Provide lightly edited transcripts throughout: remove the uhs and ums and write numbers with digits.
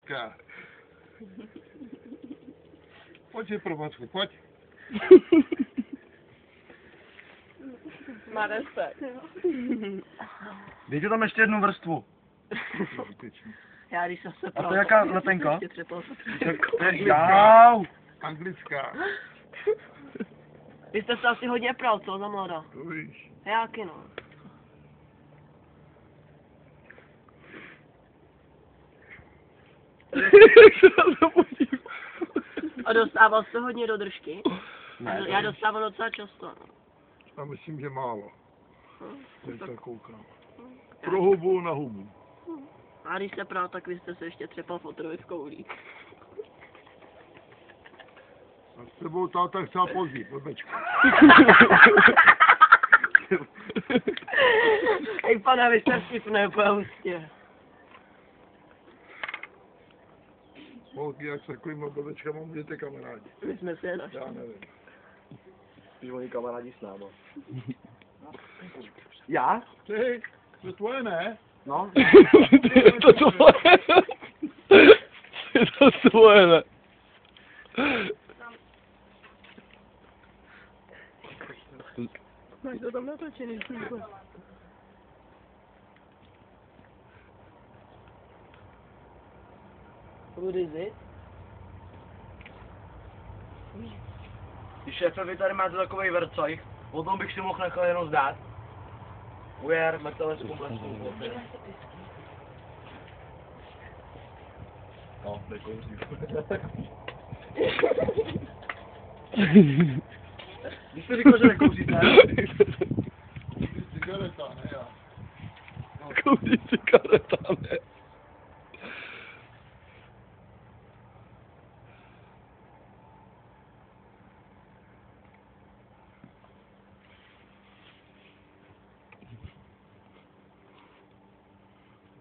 Anglická. Pojď si pro Macku, pojď. Má respekt. Dejte tam ještě jednu vrstvu. Já když jsem se A to je jaká prostě letenka? To je Jau! Anglická. Vy jste se asi hodně pral, co, za mladá? To víš. Jáky, no. Jak se na to podívám? A dostával jste hodně do držky? Ne, Já dostávám docela často. No. Já myslím, že málo. Teď tak- tak koukám. Pro hubu na hubu. A když se pral, tak vy jste se ještě třepal fotrovi v koulí. A s tebou táta chtěl pozít, blbečku. Hej pane, vy jste vtipný, úplně hustě. Holky, jak s takovýma blbečkama můžete kamarádi. My jsme si je našli. Já nevím. Když oni kamarádi s náma. Já? Ty, to tvoje ne? No. Je to tvoje. Je to tvoje, ne? Máš to tam natočený, super. What is it? Když šéfe, vy tady máte takovej vercoj, o tom bych si mohl nechal jenom zdát. Ujer, metele s komplexou. No, nekouzí. Když jste říkal, že nekouzíte, Cigareta, ne já. Kouří cigareta, ne?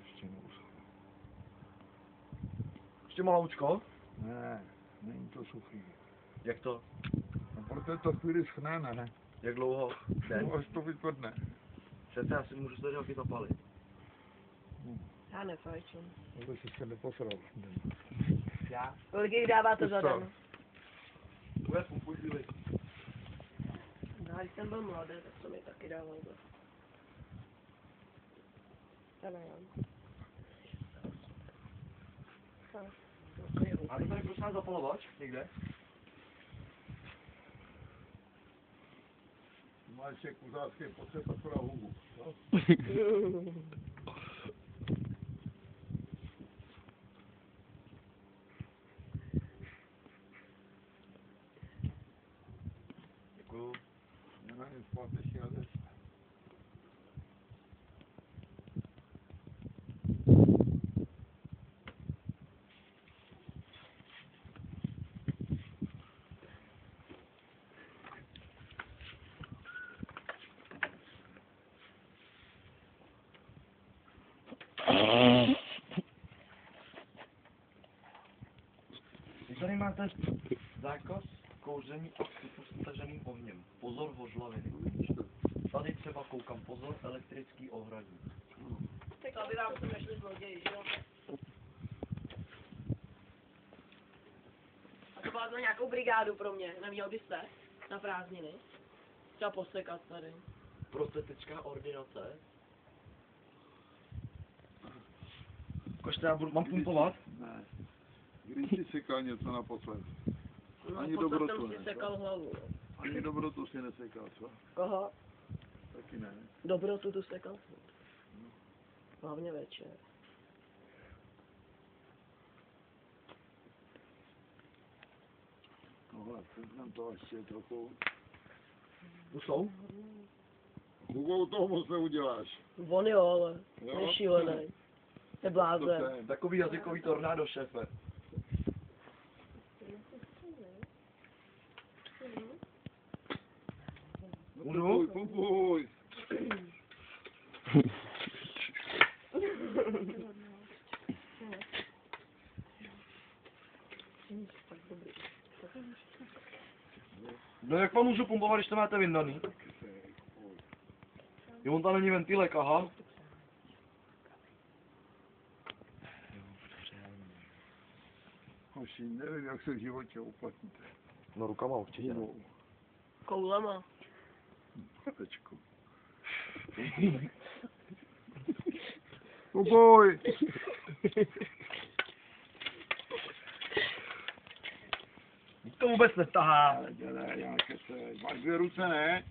Ještě neuschl. ještě maloučko. Ne, není to suchý. Jak to? No, protože to chvíli schne, ne? Jak dlouho? Den? No, až to vypadne. Přece já si můžu tady roky zapalit. Já nefajčím. To by se neposral. Já? Kolik jich dáváte za den? Ujer, půjď byli. No, když jsem byl mladý, tak to mi taky dával. Já nevím. A to tady prosím vás zapalovač někde? Máš ještě kuřácký potřeb pro hubu. No? Děkuju. Nevím, zpáteční adres. Vy tady máte zákaz kouření a vstupu s utaženým ohněm. Pozor, hořlaviny. Tady třeba koukám, pozor, elektrický ohradník. Tak aby vám to nešli zloději, že jo? A to byla to nějakou brigádu pro mě, neměl byste? Na prázdniny? Třeba posekat tady. Prostetická ordinace. Košte, já mám pumpovat? Ne. Když jsi sekal něco naposled? No, Ani posled dobrotu jsem ne, si co? sekal hlavu. No. Ani dobrotu si nesekal, co? Koho? Taky ne. Dobrotu tu sekal furt. Hlavně večer. Tohle, jsem to ještě trochu. Tu jsou? Hubou toho moc neuděláš. On jo, ale Jo? je šílený. Je blázen. To je. Takový jazykový tornádo, šéfe. Můžu? Pumpuj. No jak vám můžu pumpovat, když to máte vyndaný? Jo, on tam není ventilek, aha. Hoši, nevím, jak se v životě uplatníte. No rukama určitě. Hubou. Koulema. Tečku. Uboj! To vůbec netahá. Dělej, nějaké se. Máš 2 ruce, ne?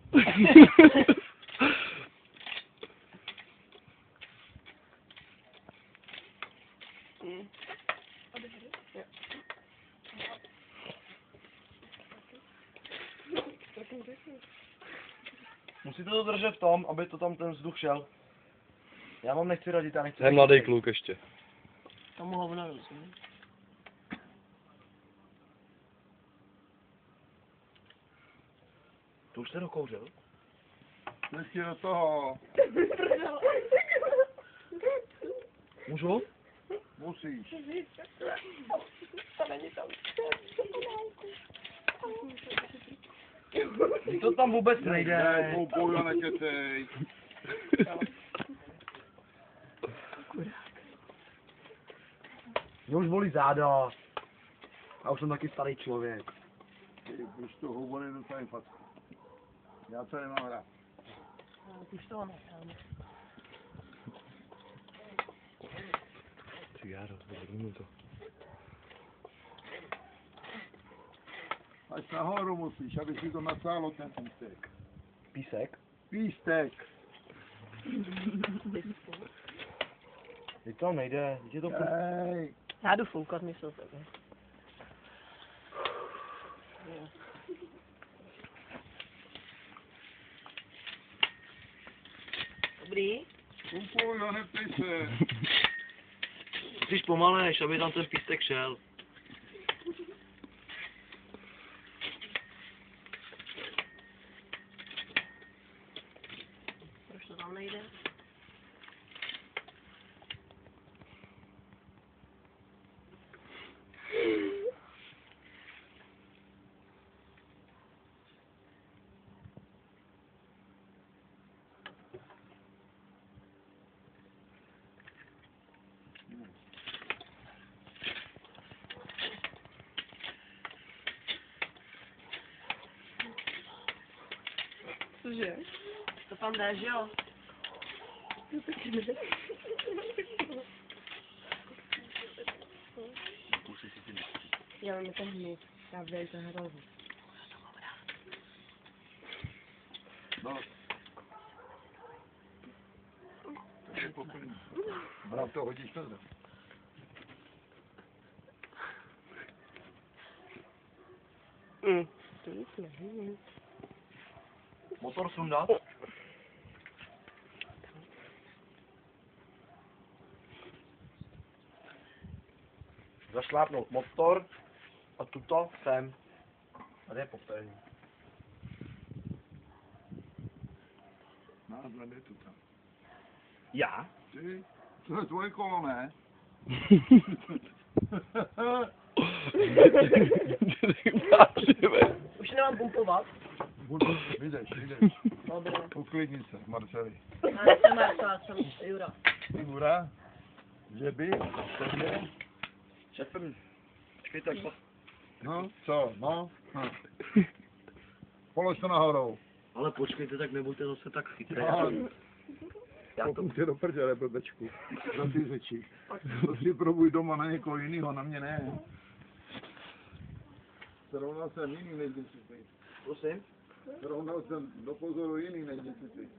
Musíte to držet v tom, aby to tam ten vzduch šel. Já vám nechci radit, já nechci... To je mladý kluk ještě. Tomu hovno rozumím. To už se dokouřil? Teď do toho. Můžu? Musíš. Vždyť to tam vůbec nejde. Ne, hubou, nekecej. Mě už bolí záda. Já už jsem taky starý člověk. Už to hubou nedostane facku. Já to nemám rád. Už toho necháme. Cigáro, zvrnu to. Až nahoru musíš, aby si to nasálo ten písek. Písek? Pístek. Vždyť to nejde. Vždyť je to furt... Hej. Já jdu foukat místo tebe. Dobrý. Kupuj, jo, neptej se. Musíš pomalejš, aby tam ten písek šel. Proč to tam nejde? Cože? To tam jde, že jo? Já mám to hnus. Já vím, to hrozí. No. To je poplný. Brám to hodíš to zde. To nic nevím. Motor sundat. Zašlápnout motor a tuto sem. Tady je popelní. Názvem je tu tam. Já? Ty, to je tvoje kolo, ne? Už nemám pumpovat. Vydeš. Dobré. Uklidni se, Marceli. Já jsem Marcela, jsem Jura. Jura? Že by? Tebe? Šefem. Počkej, tak to. No, co? No? Polož to nahoru. Ale počkejte, tak nebuďte zase tak chytré. Pokud tě do prdele, blbečku. Za ty řeči. To si probuj doma na někoho jinýho, na mě ne. Srovnal jsem jiný než ty. Prosím? Srovnal jsem do pozoru jiný než ty.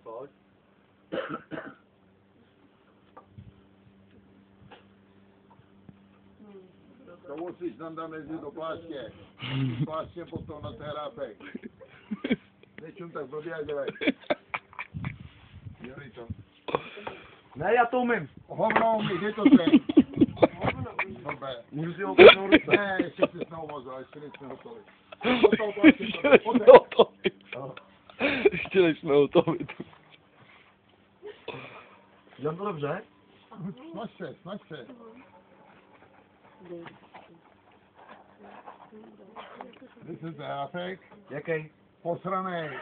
Pojď. To musíš tam mezi do pláště. Pláště potom na tehrápek. Nečum tak blbě, dělej. Dělej to. Ne, já to umím. Hovno umí, dej to sem. Blbé. Můžu si ho kopnout ruce. Ne, ještě jsi neumazal, ještě nejsme hotovi. Ještě než jsme hotovi. Dělám to dobře? Snaž se. This is the affect. Jaký? Posranej.